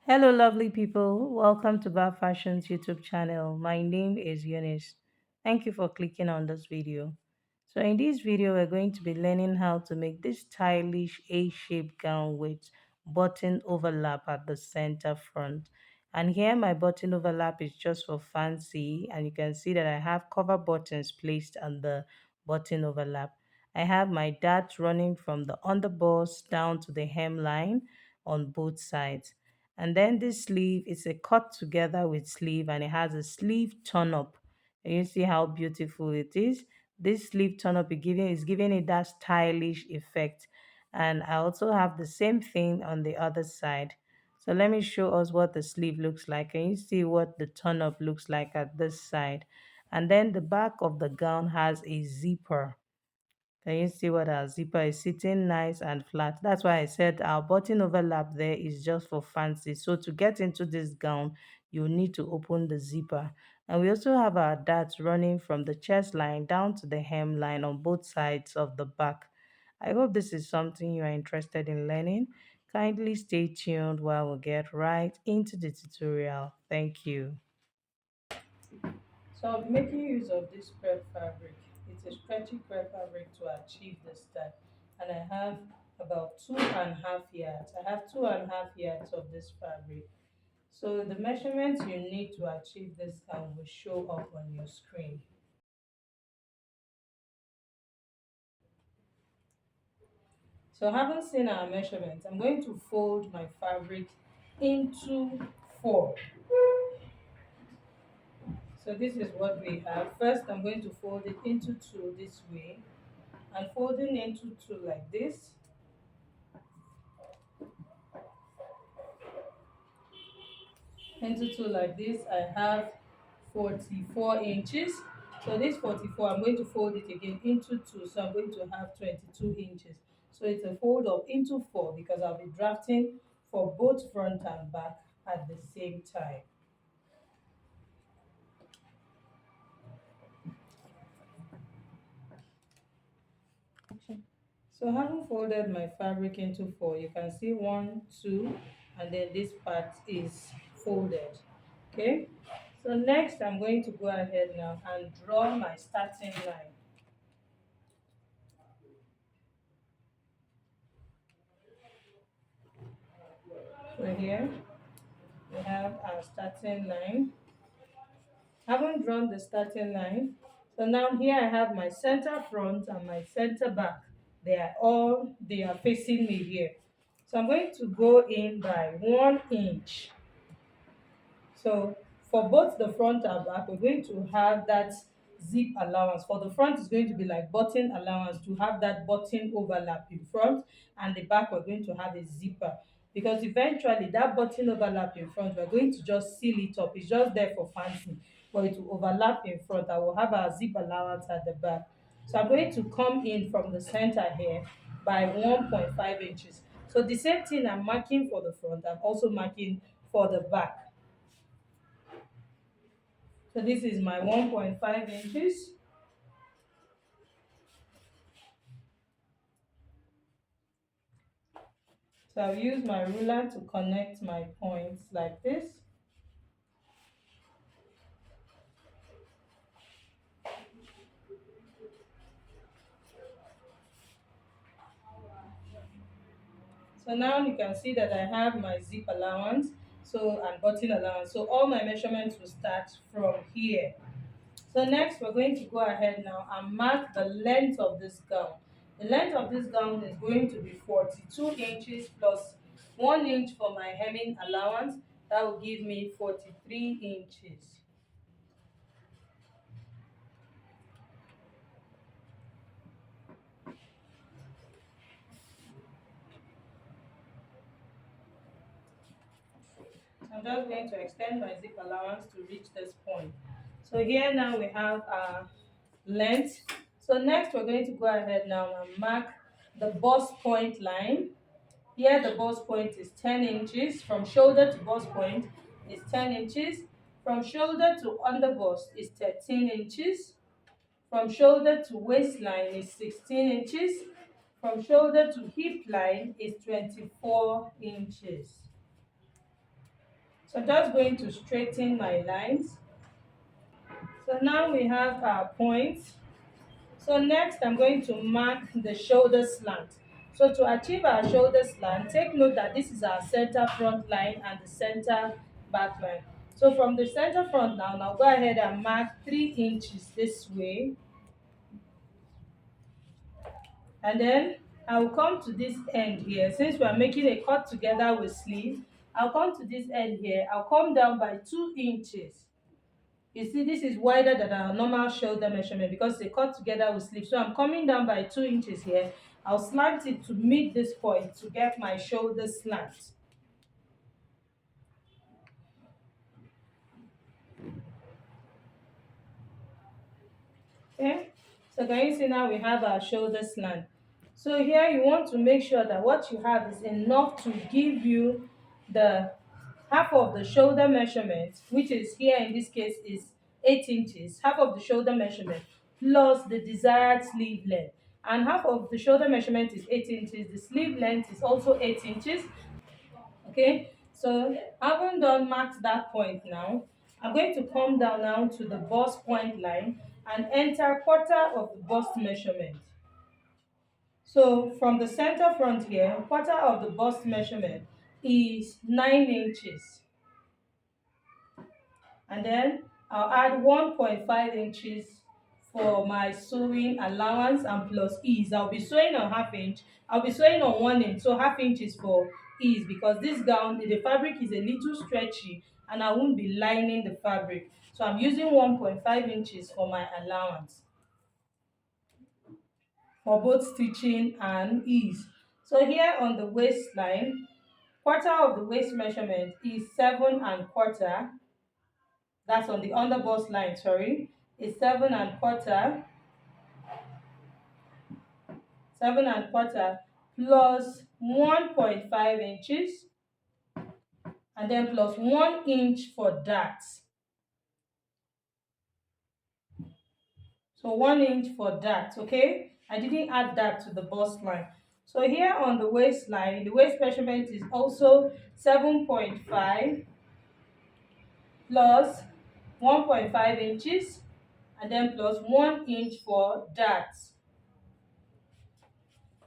Hello, lovely people. Welcome to Bar Fashion's YouTube channel. My name is Eunice. Thank you for clicking on this video. So in this video, we're going to be learning how to make this stylish A-shaped gown with button overlap at the center front. And here my button overlap is just for fancy, and you can see that I have cover buttons placed on the button overlap. I have my darts running from the underbust down to the hemline on both sides. And then this sleeve is a cut together with sleeve, and it has a sleeve turn up. And you see how beautiful it is. This sleeve turn up is giving it that stylish effect. And I also have the same thing on the other side. So let me show us what the sleeve looks like. And you see what the turn up looks like at this side. And then the back of the gown has a zipper. Can you see what our zipper is sitting nice and flat? That's why I said our button overlap there is just for fancy. So to get into this gown, you need to open the zipper. And we also have our darts running from the chest line down to the hemline on both sides of the back. I hope this is something you are interested in learning. Kindly stay tuned while we get right into the tutorial. Thank you. So I'll be making use of this crepe fabric. It's a stretchy crepe fabric to achieve this style. And I have about 2.5 yards. I have 2.5 yards of this fabric. So the measurements you need to achieve this gown will show up on your screen. So having seen our measurements, I'm going to fold my fabric into four. So this is what we have. First, I'm going to fold it into two this way, and folding into two like this. Into two like this, I have 44 inches. So this 44, I'm going to fold it again into two, so I'm going to have 22 inches. So it's a fold of into four because I'll be drafting for both front and back at the same time. So having folded my fabric into four, you can see one, two, and then this part is folded. Okay, so next I'm going to go ahead now and draw my starting line. So here we have our starting line. Haven't drawn the starting line. So now here I have my center front and my center back. They are facing me here. So I'm going to go in by 1 inch. So for both the front and back, we're going to have that zip allowance. For the front, it's going to be like button allowance to have that button overlap in front, and the back, we're going to have a zipper. Because eventually, that button overlap in front, we're going to just seal it up. It's just there for fancy. For it to overlap in front, I will have our zip allowance at the back. So I'm going to come in from the center here by 1.5 inches. So the same thing I'm marking for the front, I'm also marking for the back. So this is my 1.5 inches. So I'll use my ruler to connect my points like this. So now you can see that I have my zip allowance and button allowance. So all my measurements will start from here. So next we're going to go ahead now and mark the length of this gown. The length of this gown is going to be 42 inches plus 1 inch for my hemming allowance. That will give me 43 inches. I'm just going to extend my zip allowance to reach this point. So here now we have our length. So next we're going to go ahead now and mark the bust point line. Here the bust point is 10 inches. From shoulder to bust point is 10 inches. From shoulder to under bust is 13 inches. From shoulder to waistline is 16 inches. From shoulder to hip line is 24 inches. So I'm just going to straighten my lines. So now we have our points. So next I'm going to mark the shoulder slant. So to achieve our shoulder slant, take note that this is our center front line and the center back line. So from the center front now, I'll go ahead and mark 3 inches this way. And then I'll come to this end here. Since we are making a cut together with sleeve, I'll come to this end here. I'll come down by 2 inches. You see, this is wider than our normal shoulder measurement because they cut together with sleeve. So I'm coming down by 2 inches here. I'll slant it to meet this point to get my shoulder slant. Okay, so can you see now we have our shoulder slant. So here you want to make sure that what you have is enough to give you the half of the shoulder measurement, which is here in this case is 8 inches, half of the shoulder measurement plus the desired sleeve length. And half of the shoulder measurement is 8 inches, the sleeve length is also 8 inches. Okay, so having done marked that point now, I'm going to come down now to the bust point line and enter quarter of the bust measurement. So from the center front here, quarter of the bust measurement is 9 inches. And then I'll add 1.5 inches for my sewing allowance and plus ease. I'll be sewing on half inch. I'll be sewing on 1 inch, so half inch is for ease because this gown, the fabric is a little stretchy and I won't be lining the fabric. So I'm using 1.5 inches for my allowance for both stitching and ease. So here on the waistline, quarter of the waist measurement is 7 1/4. That's on the under bust line, sorry, is 7 1/4 plus 1.5 inches and then plus 1 inch for that. So 1 inch for that, okay? I didn't add that to the bust line. So here on the waistline, the waist measurement is also 7.5 plus 1.5 inches and then plus 1 inch for that.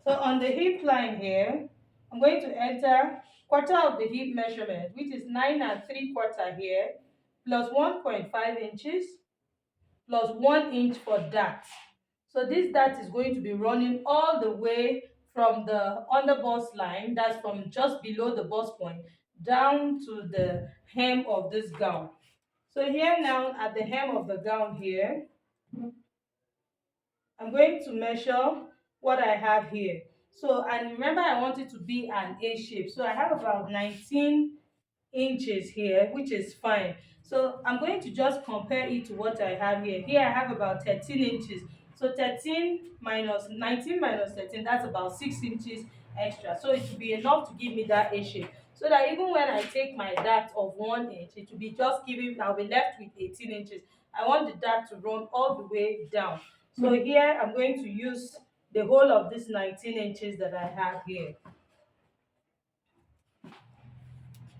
So on the hip line here, I'm going to enter quarter of the hip measurement, which is 9 3/4 here, plus 1.5 inches, plus 1 inch for that. So this dart is going to be running all the way from the under bust line, that's from just below the bust point, down to the hem of this gown. So here now at the hem of the gown here, I'm going to measure what I have here. So, and remember I want it to be an A shape. So I have about 19 inches here, which is fine. So I'm going to just compare it to what I have here. Here I have about 13 inches. So 13 minus 19 minus 13, that's about 6 inches extra. So it will be enough to give me that A shape. So that even when I take my dart of 1 inch, it will be just giving, I'll be left with 18 inches. I want the dart to run all the way down. So here I'm going to use the whole of this 19 inches that I have here.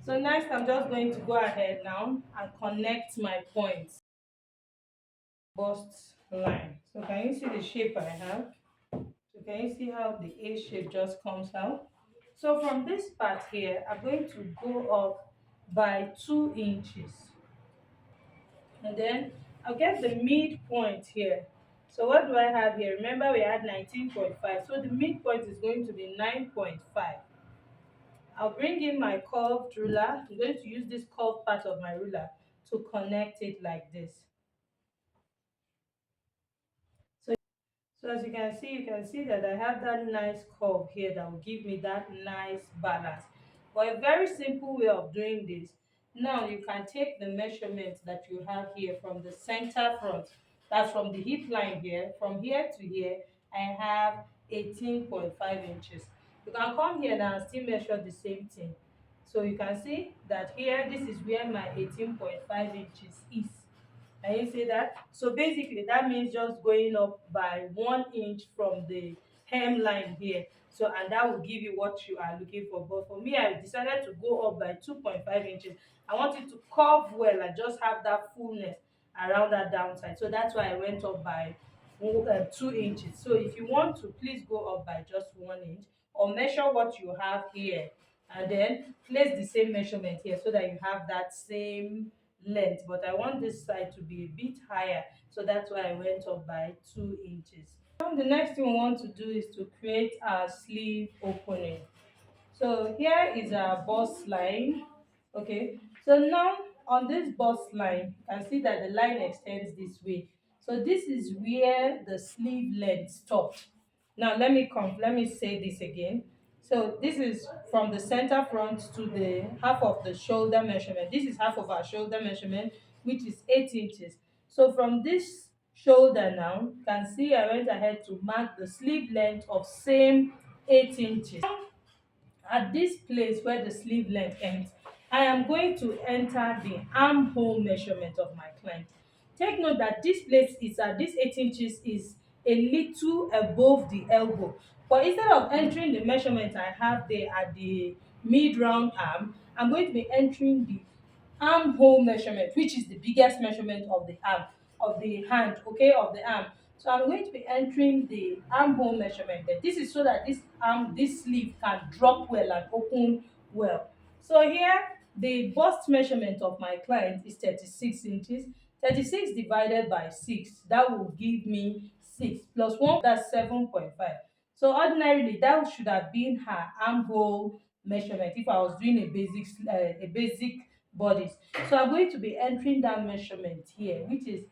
So next I'm just going to go ahead now and connect my points. Bust line. So can you see the shape I have? So can you see how the A shape just comes out? So from this part here, I'm going to go up by 2 inches. And then I'll get the midpoint here. So what do I have here? Remember we had 19.5. So the midpoint is going to be 9.5. I'll bring in my curved ruler. I'm going to use this curved part of my ruler to connect it like this. So, so as you can see that I have that nice curve here that will give me that nice balance. But a very simple way of doing this. Now you can take the measurements that you have here from the center front. That's from the hip line here. From here to here, I have 18.5 inches. You can come here now and still measure the same thing. So you can see that here, this is where my 18.5 inches is. Can you see that? So basically that means just going up by 1 inch from the hem line here. So and that will give you what you are looking for. But for me, I decided to go up by 2.5 inches. I want it to curve well and just have that fullness around that downside. So that's why I went up by 2 inches. So if you want to, please go up by just 1 inch, or measure what you have here and then place the same measurement here so that you have that same length. But I want this side to be a bit higher, so that's why I went up by 2 inches. Now the next thing we want to do is to create our sleeve opening. So here is our bust line. Okay, so now on this bust line, you can see that the line extends this way. So this is where the sleeve length stopped. Now let me say this again. So this is from the center front to the half of the shoulder measurement. This is half of our shoulder measurement, which is 8 inches. So from this shoulder now, you can see I went ahead to mark the sleeve length of same 8 inches. At this place where the sleeve length ends, I am going to enter the armhole measurement of my client. Take note that this place is this 8 inches is a little above the elbow. But instead of entering the measurement I have there at the mid round arm, I'm going to be entering the armhole measurement, which is the biggest measurement of the arm, of the hand, okay, of the arm. So I'm going to be entering the armhole measurement there. This is so that this sleeve can drop well and open well. So here, the bust measurement of my client is 36 inches. 36 divided by 6, that will give me 6 plus 1, that's 7.5. So ordinarily, that should have been her armhole measurement if I was doing a basic bodies. So I'm going to be entering that measurement here, which is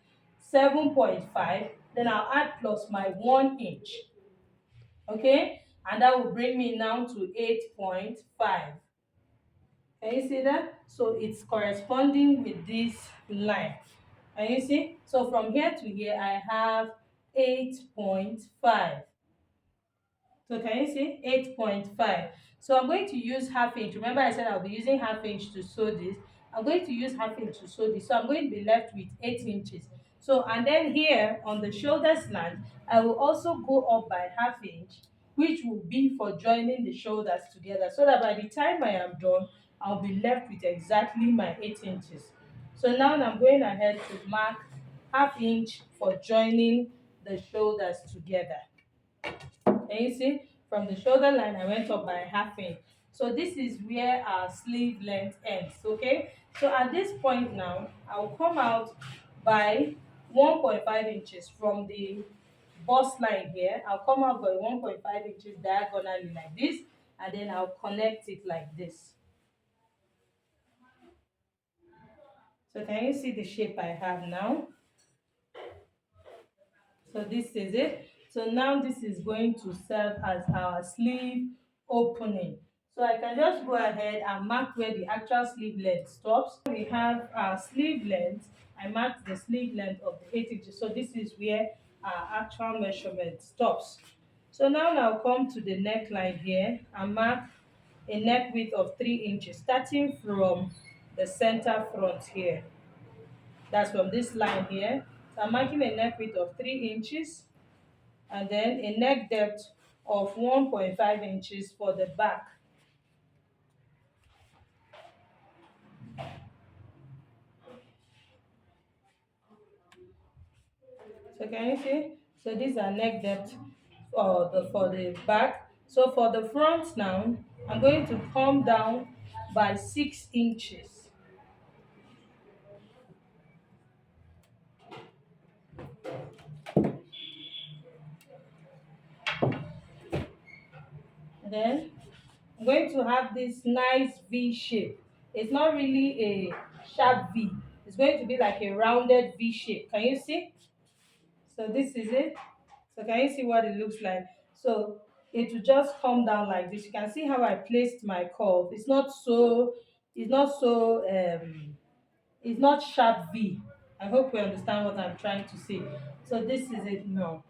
7.5. Then I'll add plus my 1 inch. Okay, and that will bring me now to 8.5. Can you see that? So it's corresponding with this line. Can you see? So from here to here, I have 8.5. So can you see 8.5? So I'm going to use half inch. Remember I said I'll be using half inch to sew this. I'm going to use half inch to sew this. So I'm going to be left with 8 inches. So and then here on the shoulder slant, I will also go up by half inch, which will be for joining the shoulders together, so that by the time I am done, I'll be left with exactly my 8 inches. So now I'm going ahead to mark half inch for joining the shoulders together. Can you see? From the shoulder line, I went up by half inch. So this is where our sleeve length ends, okay? So at this point now, I'll come out by 1.5 inches from the bust line here. I'll come out by 1.5 inches diagonally like this, and then I'll connect it like this. So can you see the shape I have now? So this is it. So now this is going to serve as our sleeve opening. So I can just go ahead and mark where the actual sleeve length stops. We have our sleeve length. I marked the sleeve length of the 8 inches. So this is where our actual measurement stops. So now I'll come to the neckline here and mark a neck width of 3 inches, starting from the center front here. That's from this line here. So I'm marking a neck width of 3 inches and then a neck depth of 1.5 inches for the back. So can you see? So these are neck depth for the back. So for the front now, I'm going to come down by 6 inches. And then I'm going to have this nice V shape. It's not really a sharp V. It's going to be like a rounded V shape. Can you see? So this is it. So can you see what it looks like? So it will just come down like this. You can see how I placed my curve. It's not sharp V. I hope you understand what I'm trying to say. So this is it now.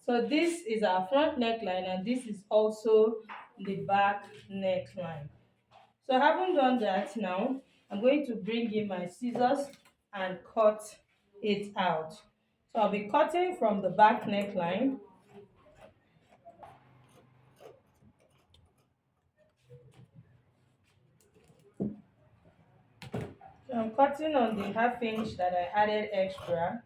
So this is our front neckline and this is also the back neckline. So having done that now, I'm going to bring in my scissors and cut it out. So I'll be cutting from the back neckline. So I'm cutting on the half inch that I added extra.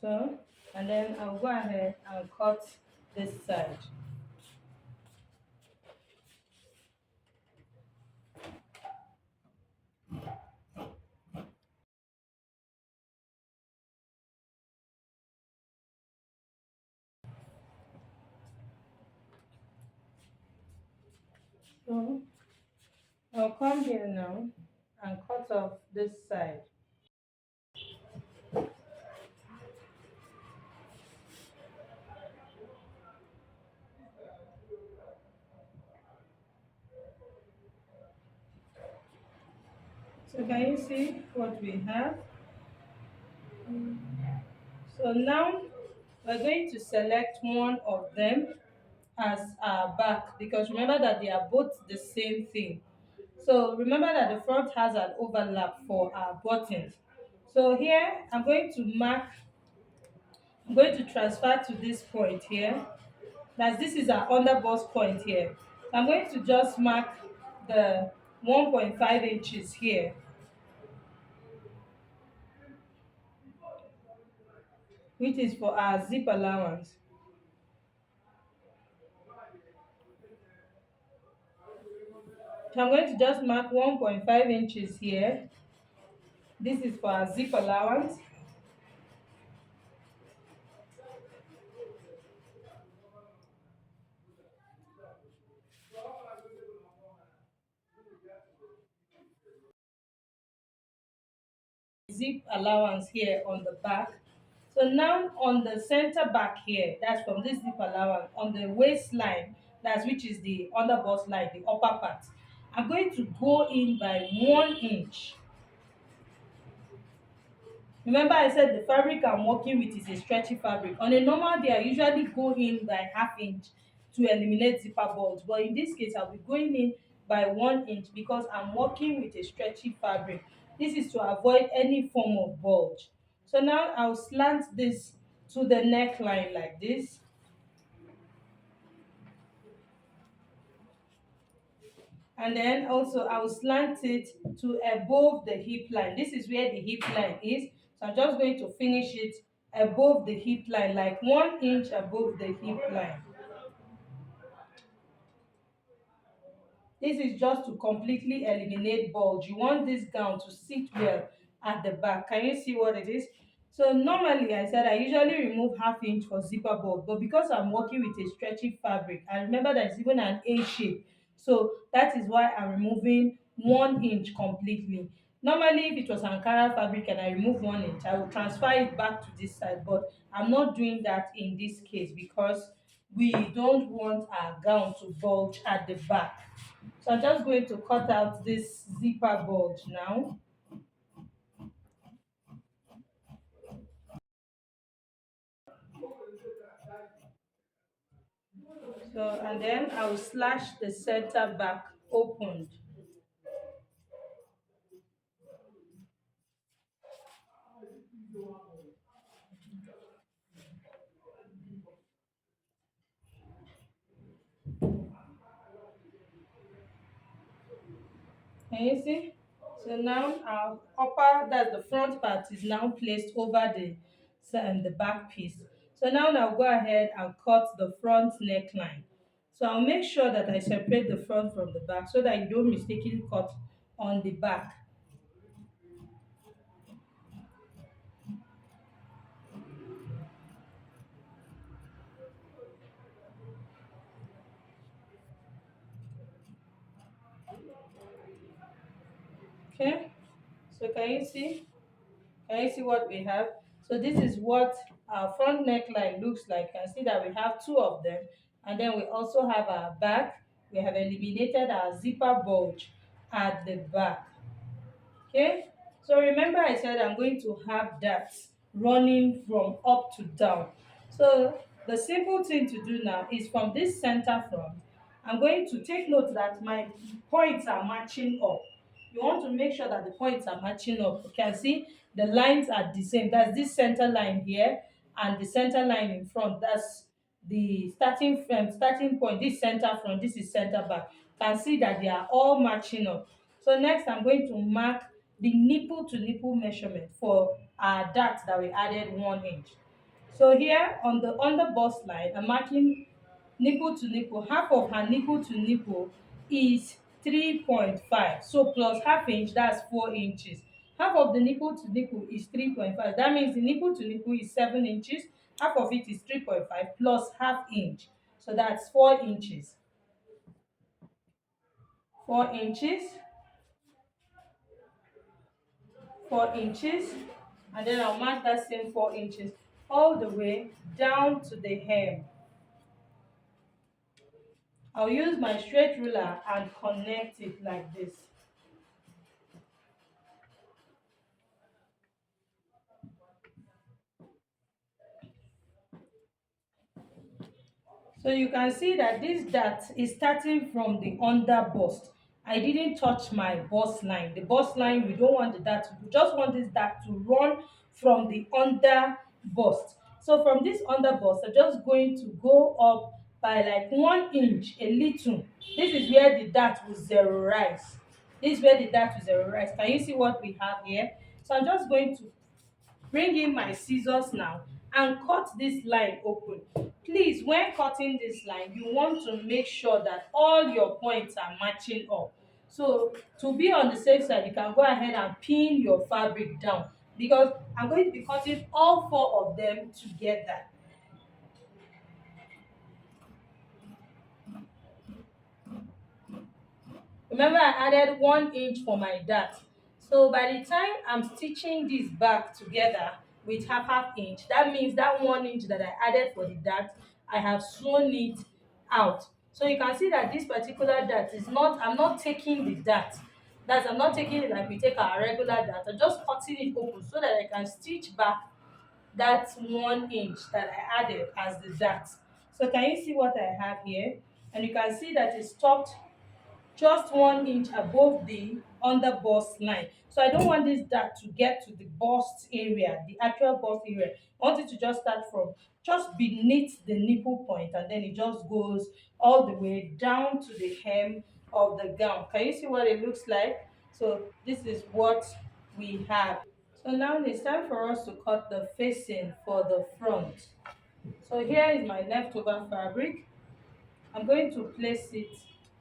So, and then I'll go ahead and cut this side. So I'll come here now and cut off this side. So can you see what we have? So now we're going to select one of them as our back, because remember that they are both the same thing. So remember that the front has an overlap for our buttons. So here I'm going to transfer to this point here. That this is our underbust point here. I'm going to just mark the 1.5 inches here, which is for our zip allowance. So I'm going to just mark 1.5 inches here. This is for our zip allowance. Zip allowance here on the back. So now on the center back here, that's from this zip allowance, on the waistline, that's which is the underbust line, the upper part, I'm going to go in by 1 inch. Remember I said the fabric I'm working with is a stretchy fabric. On a normal day, I usually go in by half inch to eliminate zipper bulge, but in this case I'll be going in by 1 inch because I'm working with a stretchy fabric. This is to avoid any form of bulge. So now I'll slant this to the neckline like this, and then also I will slant it to above the hip line. This is where the hip line is, so I'm just going to finish it above the hip line, like 1 inch above the hip line. This is just to completely eliminate bulge. You want this gown to sit well at the back. Can you see what it is? So normally I said I usually remove half inch for zipper bulge, but because I'm working with a stretchy fabric, and remember that it's even an A shape, so that is why I'm removing 1 inch completely. Normally if it was Ankara fabric and I remove 1 inch, I will transfer it back to this side, but I'm not doing that in this case because we don't want our gown to bulge at the back. So I'm just going to cut out this zipper bulge now. So, and then I will slash the center back opened. Can you see? So now our upper, that's the front part, is now placed over the back piece. So now I'll go ahead and cut the front neckline. So I'll make sure that I separate the front from the back so that you don't mistakenly cut on the back. Okay? So can you see? Can you see what we have? So this is what our front neckline looks like. You can see that we have two of them, and then we also have our back. We have eliminated our zipper bulge at the back. Okay, so remember I said I'm going to have that running from up to down. So the simple thing to do now is from this center front, I'm going to take note that my points are matching up. you want to make sure that the points are matching up. You can see the lines are the same. That's this center line here and the center line in front. That's the starting point. This center front, this is center back. You can see that they are all matching up. So next I'm going to mark the nipple to nipple measurement for our dart that we added 1 inch. So here on the under bust line, I'm marking nipple to nipple. Half of her nipple to nipple is 3.5. So plus half inch, that's 4 inches. Half of the nipple to nipple is 3.5. That means the nipple to nipple is 7 inches. Half of it is 3.5 plus half inch. So that's 4 inches. 4 inches, 4 inches, and then I'll mark that same 4 inches all the way down to the hem. I'll use my straight ruler and connect it like this. So you can see that this dart is starting from the under bust. I didn't touch my bust line. The bust line, we don't want the dart. We just want this dart to run from the under bust. So from this under bust, I'm just going to go up by like 1 inch, a little. This is where the dart will zero rise. This is where the dart will zero rise. Can you see what we have here? So I'm just going to bring in my scissors now and cut this line open. Please, when cutting this line, you want to make sure that all your points are matching up. So to be on the safe side, you can go ahead and pin your fabric down, because I'm going to be cutting all 4 of them together. Remember, I added 1 inch for my dart. So by the time I'm stitching this back together with half inch, that means that 1 inch that I added for the dart, I have sewn it out. So you can see that this particular dart is not, I'm not taking the dart. That's, I'm not taking it like we take our regular dart. I'm just cutting it open so that I can stitch back that 1 inch that I added as the dart. So can you see what I have here? And you can see that it's stopped just 1 inch above the under bust line. So I don't want this dart to get to the bust area, the actual bust area. I want it to just start from just beneath the nipple point, and then it just goes all the way down to the hem of the gown. Can you see what it looks like? So this is what we have. So now it's time for us to cut the facing for the front. So here is my leftover fabric. I'm going to place it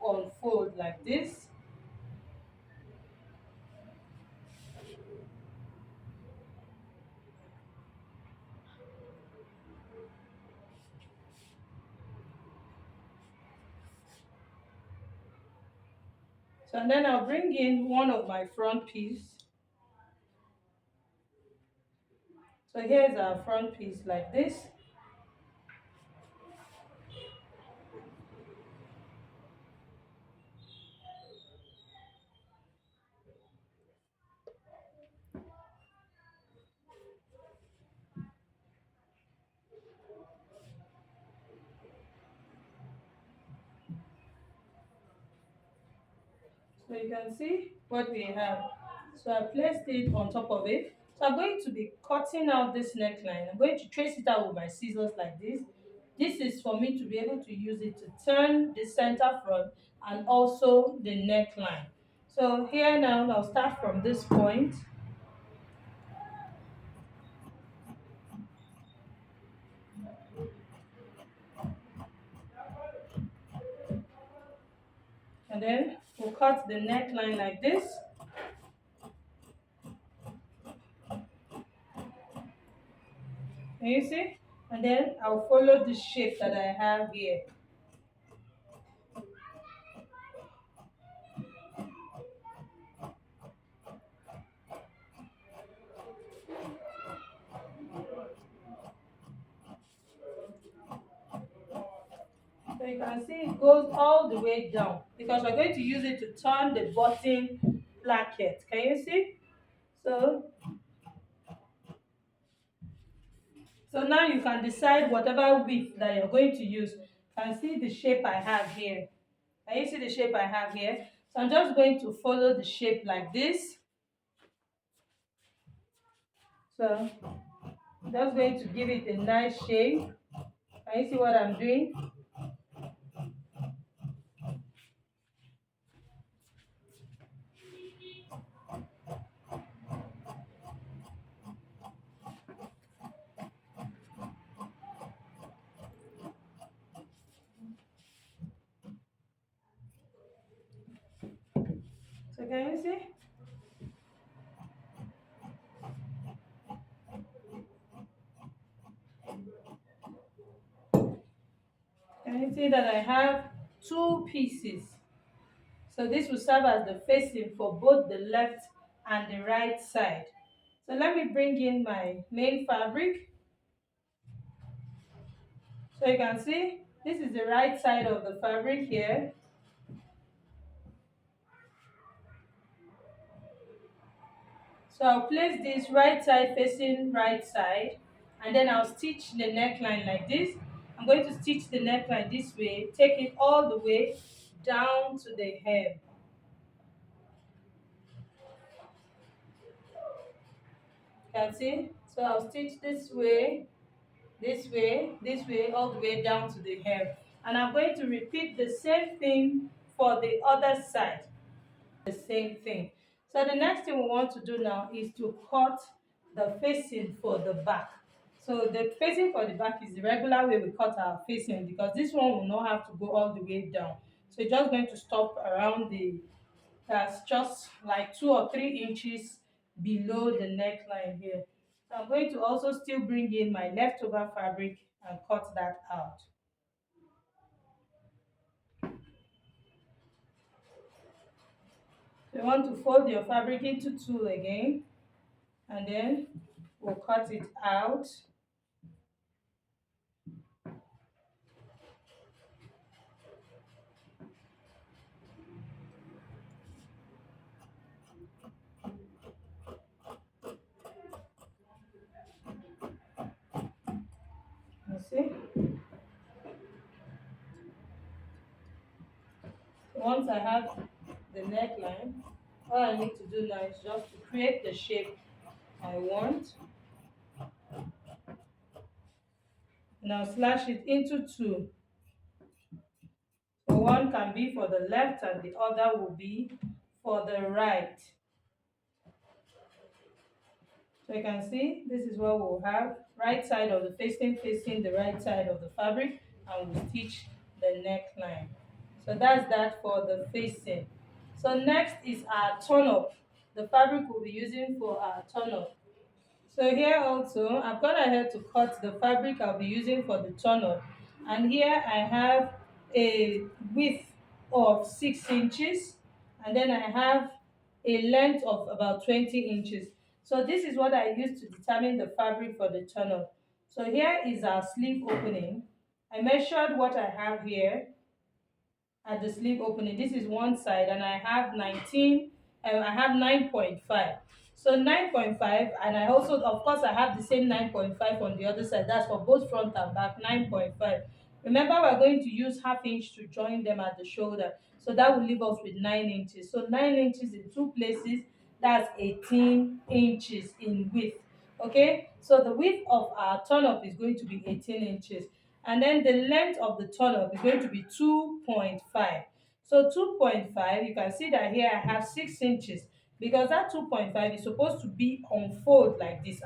on fold like this. So and then I'll bring in one of my front piece. So here's our front piece like this. So you can see what we have. So I placed it on top of it. So I'm going to be cutting out this neckline. I'm going to trace it out with my scissors like this. This is for me to be able to use it to turn the center front and also the neckline. So here now, I'll start from this point. And then we'll cut the neckline like this. Can you see? And then I'll follow the shape that I have here. So you can see it goes all the way down, because we're going to use it to turn the button placket. Can you see? So, so now you can decide whatever width that you're going to use. You can see the shape I have here. Can you see the shape I have here? So I'm just going to follow the shape like this. So I'm just going to give it a nice shape. Can you see what I'm doing? So can you see? Can you see that I have two pieces? So this will serve as the facing for both the left and the right side. So let me bring in my main fabric. So you can see this is the right side of the fabric here. So I'll place this right side facing right side, and then I'll stitch the neckline like this. I'm going to stitch the neckline this way, take it all the way down to the hem. You can see? So I'll stitch this way, this way, this way, all the way down to the hem. And I'm going to repeat the same thing for the other side. The same thing. So the next thing we want to do now is to cut the facing for the back. So the facing for the back is the regular way we cut our facing, because this one will not have to go all the way down. So you're just going to stop around that's just like 2 or 3 inches below the neckline here. So I'm going to also still bring in my leftover fabric and cut that out. So you want to fold your fabric into two again, and then we'll cut it out. You see? So once I have the neckline, all I need to do now is just to create the shape I want. Now slash it into two. So one can be for the left and the other will be for the right. So you can see this is what we'll have. Right side of the facing the right side of the fabric, and we'll stitch the neckline. So that's that for the facing. So next is our turn up. The fabric we'll be using for our turn up. So here also, I've gone ahead to cut the fabric I'll be using for the turn-up. And here I have a width of 6 inches, and then I have a length of about 20 inches. So this is what I use to determine the fabric for the turn-up. So here is our sleeve opening. I measured what I have here at the sleeve opening. This is one side, and I have 19, I have 9.5. So 9.5, and I also, of course, I have the same 9.5 on the other side. That's for both front and back, 9.5. Remember, we're going to use half inch to join them at the shoulder. So that will leave us with 9 inches. So 9 inches in two places, that's 18 inches in width. Okay, so the width of our turn up is going to be 18 inches, and then the length of the turn up is going to be 2.5. So 2.5, you can see that here I have 6 inches, because that 2.5 is supposed to be on fold like this.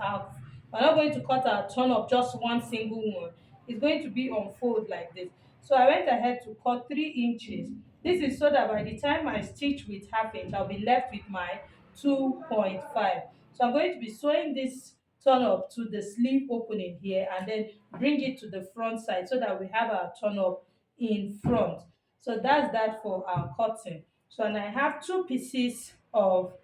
We're not going to cut our turn up just one single one. It's going to be on fold like this. So I went ahead to cut 3 inches. This is so that by the time I stitch with half inch, I'll be left with my 2.5. So I'm going to be sewing this turn up to the sleeve opening here, and then bring it to the front side so that we have our turn up in front. So that's that for our cutting. So and I have two pieces of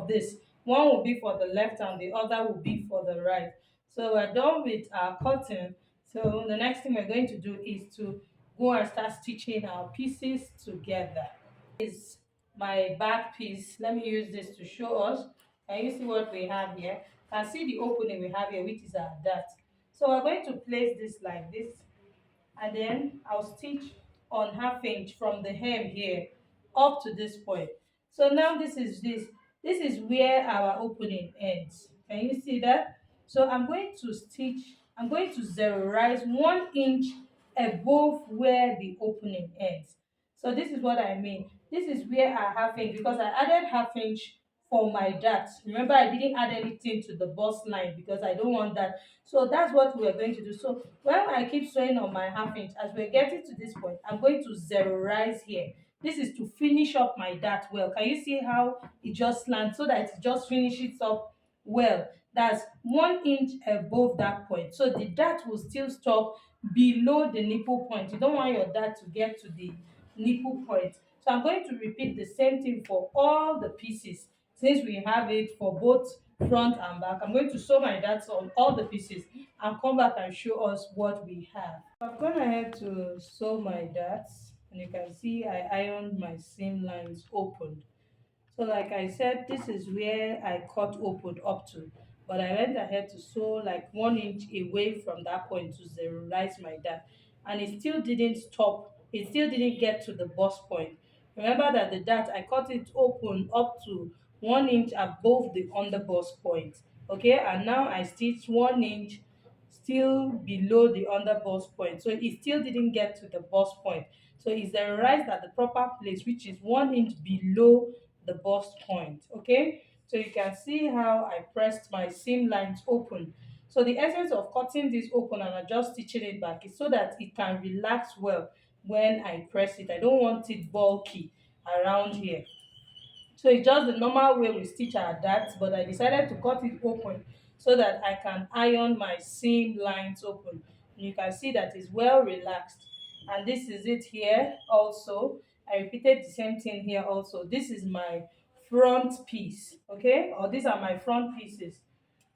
this. One will be for the left and the other will be for the right. So we're done with our cutting. So the next thing we're going to do is to go and start stitching our pieces together. Is my back piece. Let me use this to show us. Can you see what we have here? Can see the opening we have here, which is our dart. So we're going to place this like this, and then I'll stitch on half inch from the hem here up to this point. So now this is where our opening ends. Can you see that? So I'm going to zerize 1 inch above where the opening ends. So this is what I mean. This is where I half inch, because I added half inch for my dart. Remember, I didn't add anything to the bust line because I don't want that. So that's what we're going to do. So when I keep sewing on my half inch, as we're getting to this point, I'm going to zerize here. This is to finish up my dart well. Can you see how it just lands, so that it just finishes up well? That's 1 inch above that point. So the dart will still stop below the nipple point. You don't want your dart to get to the nipple point. So I'm going to repeat the same thing for all the pieces. Since we have it for both front and back, I'm going to sew my darts on all the pieces and come back and show us what we have. I've gone ahead to sew my darts, and you can see I ironed my seam lines open. So like I said, this is where I cut open up to, but I went ahead to sew like 1 inch away from that point to zerize my dart, and it still didn't stop. It still didn't get to the bust point. Remember that the dart, I cut it open up to 1 inch above the under bust point. Okay, and now I stitch 1 inch still below the under bust point, so it still didn't get to the bust point. So it's zerized at the proper place, which is 1 inch below the bust point. Okay, so you can see how I pressed my seam lines open. So the essence of cutting this open and just stitching it back is so that it can relax well when I press it. I don't want it bulky around here. So it's just the normal way we stitch our darts, but I decided to cut it open so that I can iron my seam lines open. And you can see that it's well relaxed. And this is it here also. I repeated the same thing here also. This is my front piece, okay? Or these are my front pieces.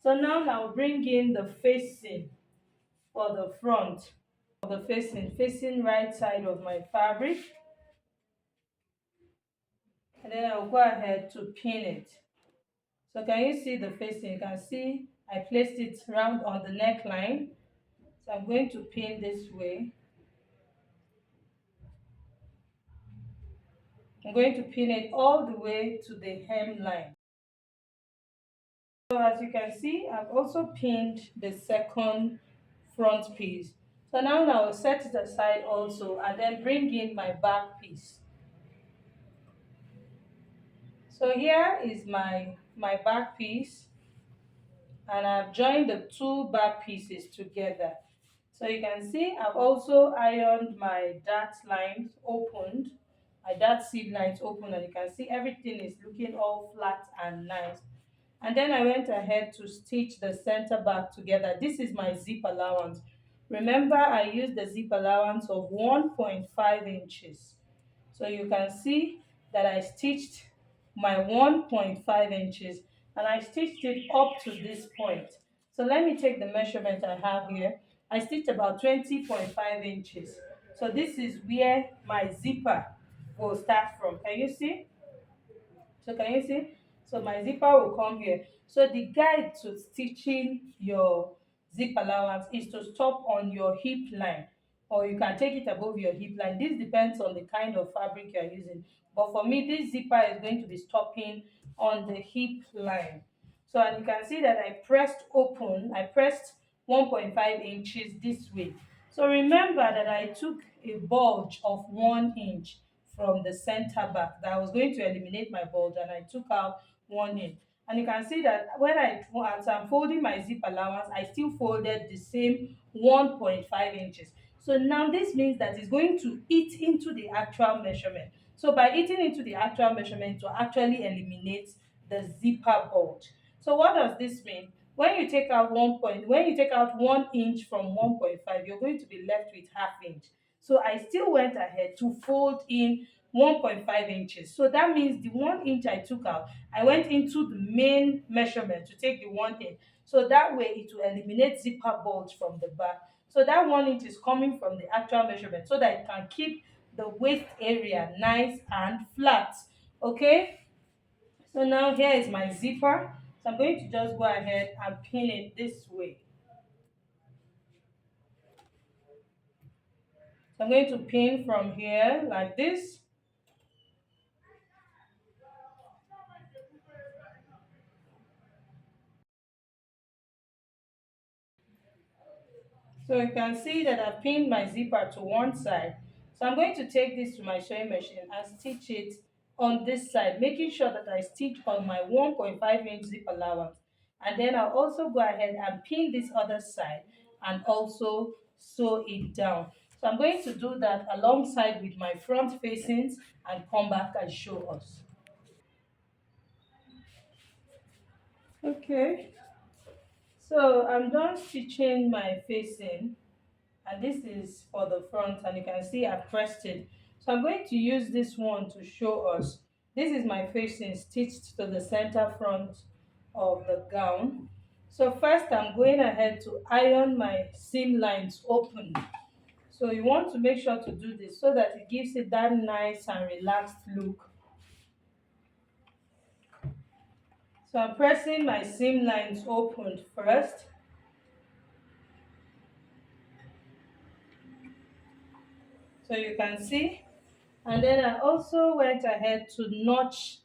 So now I'll bring in the facing for the front. For the facing right side of my fabric. And then I'll go ahead to pin it. So can you see the facing? You can see I placed it round on the neckline. So I'm going to pin this way. I'm going to pin it all the way to the hemline. So as you can see, I've also pinned the second front piece. So now I will set it aside also and then bring in my back piece. So here is my back piece, and I've joined the two back pieces together. So you can see I've also ironed my dart lines opened, my dart seam lines open, and you can see everything is looking all flat and nice. And then I went ahead to stitch the center back together. This is my zip allowance. Remember, I used the zip allowance of 1.5 inches. So you can see that I stitched my 1.5 inches, and I stitched it up to this point. So let me take the measurement I have here. I stitched about 20.5 inches. So this is where my zipper will start from. Can you see? So can you see? So my zipper will come here. So the guide to stitching your zip allowance is to stop on your hip line, or you can take it above your hip line. This depends on the kind of fabric you are using. But for me, this zipper is going to be stopping on the hip line. So and you can see that I pressed open. I pressed 1.5 inches this way. So remember that I took a bulge of 1 inch from the center back, that I was going to eliminate my bulge, and I took out 1 inch. And you can see that as I'm folding my zip allowance, I still folded the same 1.5 inches. So now this means that it's going to eat into the actual measurement. So by eating into the actual measurement, to actually eliminate the zipper bulge. So what does this mean? When you take out 1 inch from 1.5, you're going to be left with half inch. So I still went ahead to fold in 1.5 inches. So that means the 1 inch I took out, I went into the main measurement to take the 1 inch. So that way it will eliminate zipper bulge from the back. So that 1 inch is coming from the actual measurement so that it can keep the waist area nice and flat. Okay? So now here is my zipper. So I'm going to just go ahead and pin it this way. So I'm going to pin from here like this. So you can see that I've pinned my zipper to one side. So I'm going to take this to my sewing machine and stitch it on this side, making sure that I stitch on my 1.5-inch zip allowance. And then I'll also go ahead and pin this other side and also sew it down. So I'm going to do that alongside with my front facings and come back and show us. Okay, so I'm done stitching my facing, and this is for the front, and you can see I've pressed it. So I'm going to use this one to show us. This is my facing stitched to the center front of the gown. So first I'm going ahead to iron my seam lines open. So you want to make sure to do this so that it gives it that nice and relaxed look. So I'm pressing my seam lines open first. So you can see, and then I also went ahead to notch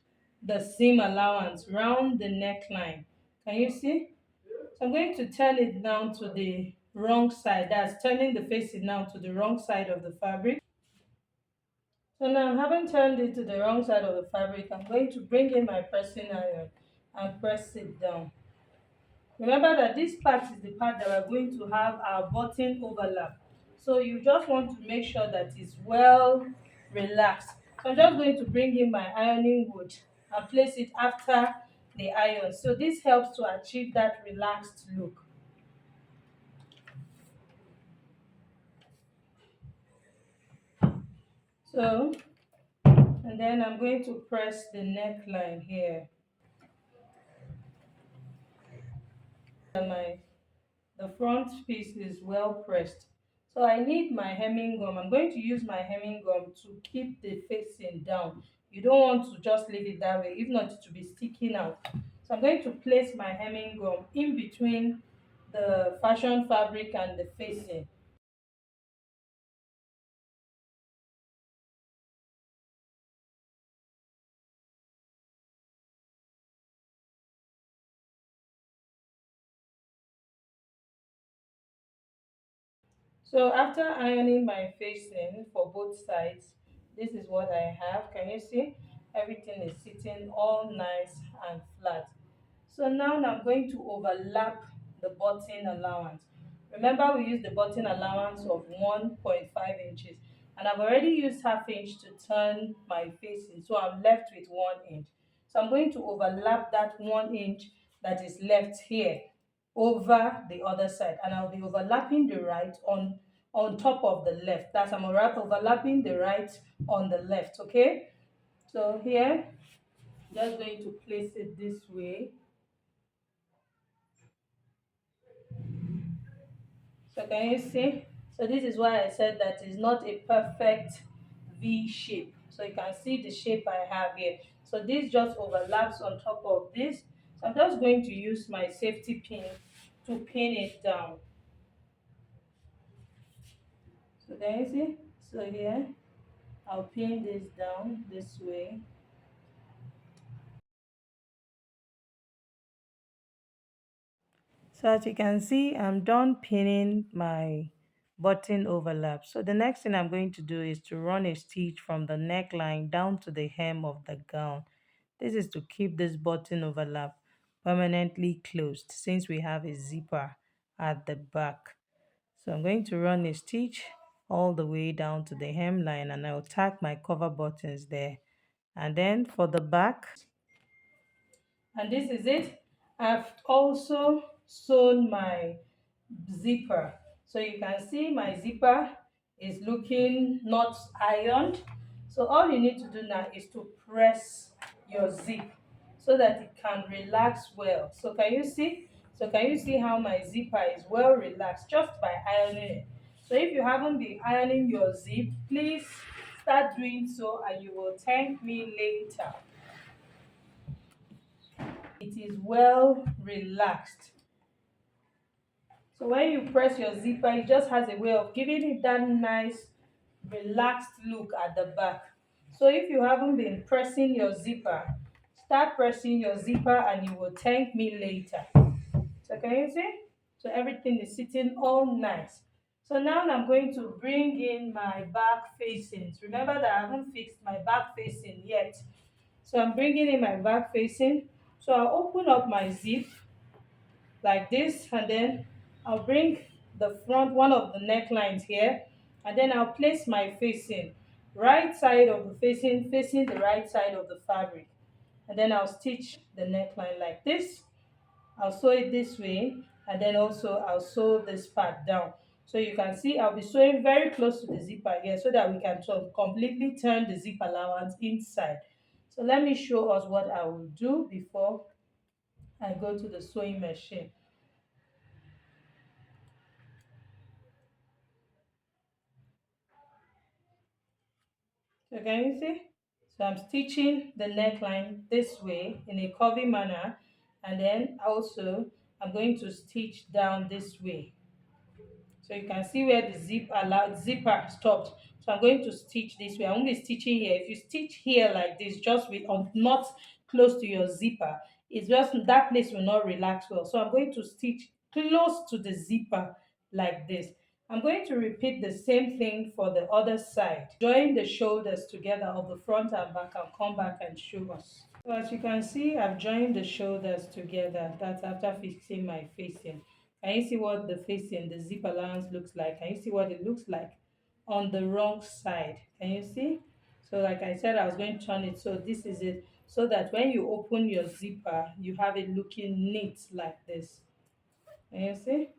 the seam allowance round the neckline. Can you see? So I'm going to turn it down to the wrong side. That's turning the facing now to the wrong side of the fabric. So now, having turned it to the wrong side of the fabric, I'm going to bring in my pressing iron and press it down. Remember that this part is the part that we're going to have our button overlap. So you just want to make sure that it's well relaxed. So I'm just going to bring in my ironing board and place it after the iron. So this helps to achieve that relaxed look. So, and then I'm going to press the neckline here. And the front piece is well pressed. So I need my hemming gum. I'm going to use my hemming gum to keep the facing down. You don't want to just leave it that way, if not it will be sticking out. So I'm going to place my hemming gum in between the fashion fabric and the facing. So after ironing my facing for both sides, this is what I have. Can you see? Everything is sitting all nice and flat. So now I'm going to overlap the button allowance. Remember, we used the button allowance of 1.5 inches, and I've already used half inch to turn my facing, so I'm left with 1 inch. So I'm going to overlap that 1 inch that is left here over the other side, and I'll be overlapping the right on top of the left. That's I'm overlapping the right on the left. Okay, so here, just going to place it this way. So can you see? So this is why I said that it's not a perfect V shape. So you can see the shape I have here. So this just overlaps on top of this. So I'm just going to use my safety pin to pin it down. So can you see? So here, I'll pin this down this way. So as you can see, I'm done pinning my button overlap. So the next thing I'm going to do is to run a stitch from the neckline down to the hem of the gown. This is to keep this button overlap permanently closed since we have a zipper at the back. So I'm going to run a stitch all the way down to the hemline, and I'll tack my cover buttons there. And then for the back, and this is it. I've also sewn my zipper, so you can see my zipper is looking not ironed. So all you need to do now is to press your zip so that it can relax well. So can you see? So can you see how my zipper is well relaxed just by ironing it? So if you haven't been ironing your zip, please start doing so and you will thank me later. It is well relaxed. So when you press your zipper, it just has a way of giving it that nice relaxed look at the back. So if you haven't been pressing your zipper, start pressing your zipper and you will thank me later. So can you see? So everything is sitting all nice. So now I'm going to bring in my back facings. Remember that I haven't fixed my back facing yet. So I'm bringing in my back facing. So I'll open up my zip like this, and then I'll bring the front one of the necklines here, and then I'll place my facing right side of the facing the right side of the fabric, and then I'll stitch the neckline like this. I'll sew it this way, and then also I'll sew this part down. So you can see I'll be sewing very close to the zipper here so that we can completely turn the zip allowance inside. So let me show us what I will do before I go to the sewing machine. So can you see? So I'm stitching the neckline this way in a curvy manner, and then also I'm going to stitch down this way. So you can see where the zipper stopped. So I'm going to stitch this way. I won't be stitching here. If you stitch here like this, just with not close to your zipper, it's just that place will not relax well. So I'm going to stitch close to the zipper like this. I'm going to repeat the same thing for the other side. Join the shoulders together of the front and back and come back and show us. So as you can see, I've joined the shoulders together. That's after fixing my facing. Can you see what the facing, the zip allowance looks like? Can you see what it looks like on the wrong side? Can you see? So like I said, I was going to turn it. So this is it. So that when you open your zipper, you have it looking neat like this. Can you see?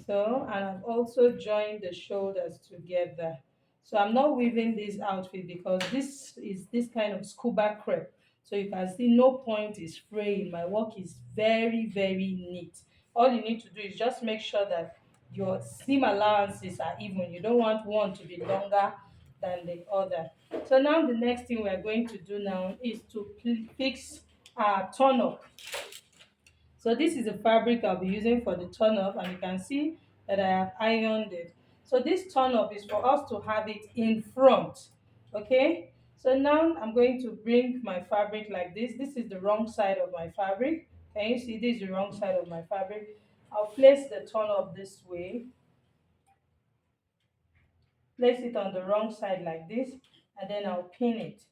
So, and I've also joined the shoulders together. So I'm not weaving this outfit because this is this kind of scuba crepe. So you can see no point is fraying. My work is very, very neat. All you need to do is just make sure that your seam allowances are even. You don't want one to be longer than the other. So now the next thing we're going to do now is to fix our turn up. So this is the fabric I'll be using for the turn up, and you can see that I have ironed it. So this turn up is for us to have it in front. Okay, so now I'm going to bring my fabric like this. This is the wrong side of my fabric. Can you see this is the wrong side of my fabric? I'll place the turn up this way, place it on the wrong side like this, and then I'll pin it.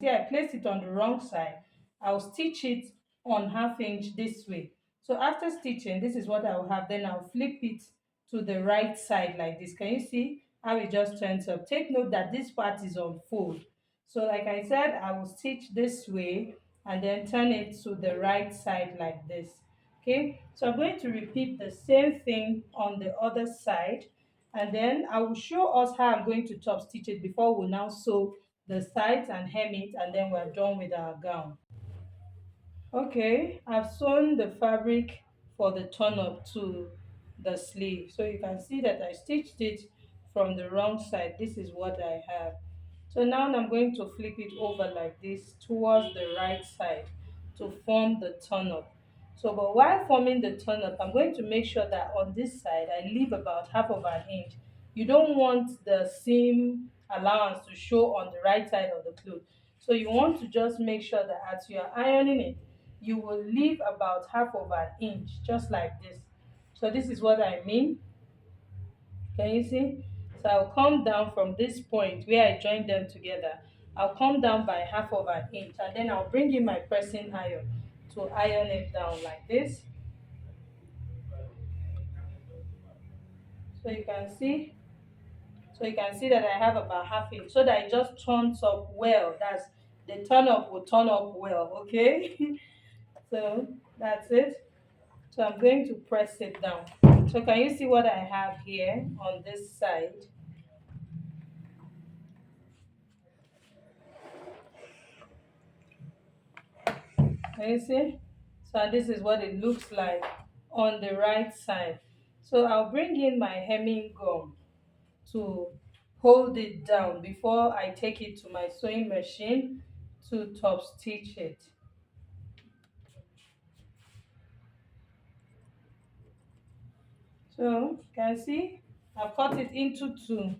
See, I placed it on the wrong side. I'll stitch it on half inch this way. So after stitching, this is what I will have. Then I'll flip it to the right side like this. Can you see how it just turns up? Take note that this part is on fold. So like I said, I will stitch this way and then turn it to the right side like this. Okay, so I'm going to repeat the same thing on the other side, and then I will show us how I'm going to top stitch it before we now sew the sides and hem it, and then we're done with our gown. Okay, I've sewn the fabric for the turn up to the sleeve. So you can see that I stitched it from the wrong side. This is what I have. So now I'm going to flip it over like this towards the right side to form the turn up. So but while forming the turn up, I'm going to make sure that on this side I leave about half of an inch. You don't want the seam allowance to show on the right side of the cloth. So you want to just make sure that as you are ironing it, you will leave about half of an inch, just like this. So this is what I mean. Can you see? So I'll come down from this point where I joined them together. I'll come down by half of an inch, and then I'll bring in my pressing iron to iron it down like this. So you can see, so you can see that I have about half inch, so that it just turns up well. That's the turn up will turn up well, okay? So that's it. So I'm going to press it down. So can you see what I have here on this side? Can you see? So this is what it looks like on the right side. So I'll bring in my hemming gum to hold it down before I take it to my sewing machine to top stitch it. So you can see I've cut it into two.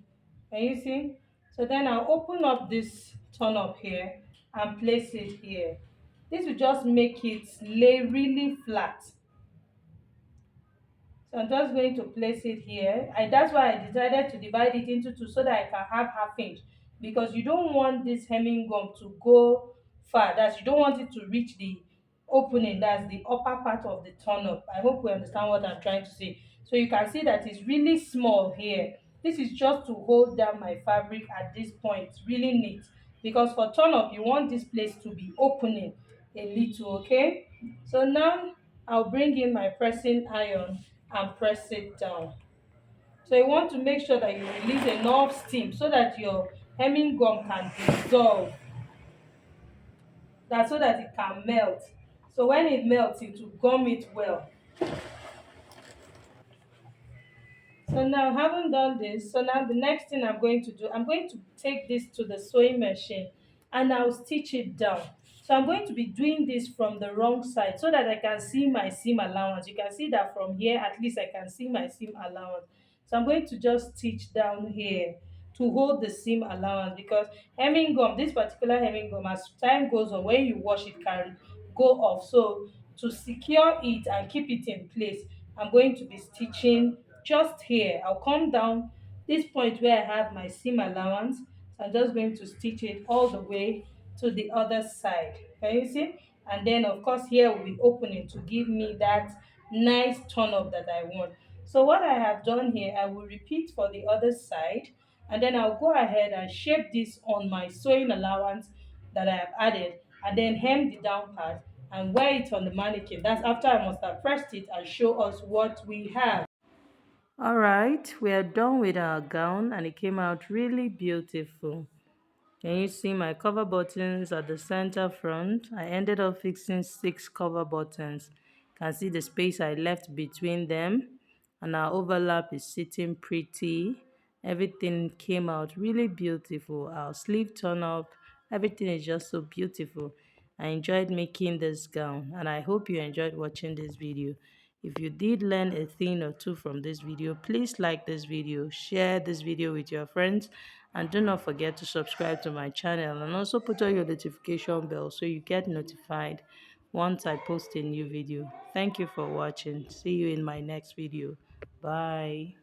Can you see? So then I'll open up this turn up here and place it here. This will just make it lay really flat. So I'm just going to place it here. And that's why I decided to divide it into two so that I can have half inch, because you don't want this hemming gum to go far. That's, you don't want it to reach the opening, that's the upper part of the turn up. I hope we understand what I'm trying to say. So you can see that it's really small here. This is just to hold down my fabric at this point. Really neat, because for turn up you want this place to be opening a little. Okay, so now I'll bring in my pressing iron and press it down. So you want to make sure that you release enough steam so that your hemming gum can dissolve, that so that it can melt. So when it melts, it will gum it well. So now, having done this, so now the next thing I'm going to do, I'm going to take this to the sewing machine and I'll stitch it down. So I'm going to be doing this from the wrong side so that I can see my seam allowance. You can see that from here, at least I can see my seam allowance. So I'm going to just stitch down here to hold the seam allowance, because hemming gum, this particular hemming gum, as time goes on, when you wash it, can go off. So to secure it and keep it in place, I'm going to be stitching just here. I'll come down this point where I have my seam allowance. So I'm just going to stitch it all the way to the other side. Can you see? And then of course here will be opening to give me that nice turn up that I want. So what I have done here, I will repeat for the other side, and then I'll go ahead and shape this on my sewing allowance that I have added, and then hem the down part and wear it on the mannequin. That's after I must have pressed it and show us what we have. All right, we are done with our gown and it came out really beautiful. Can you see my cover buttons at the center front? I ended up fixing 6 cover buttons. Can see the space I left between them, and our overlap is sitting pretty. Everything came out really beautiful. Our sleeve turn up, everything is just so beautiful. I enjoyed making this gown and I hope you enjoyed watching this video. If you did learn a thing or two from this video, please like this video, share this video with your friends, and do not forget to subscribe to my channel, and also put on your notification bell so you get notified once I post a new video. Thank you for watching. See you in my next video. Bye.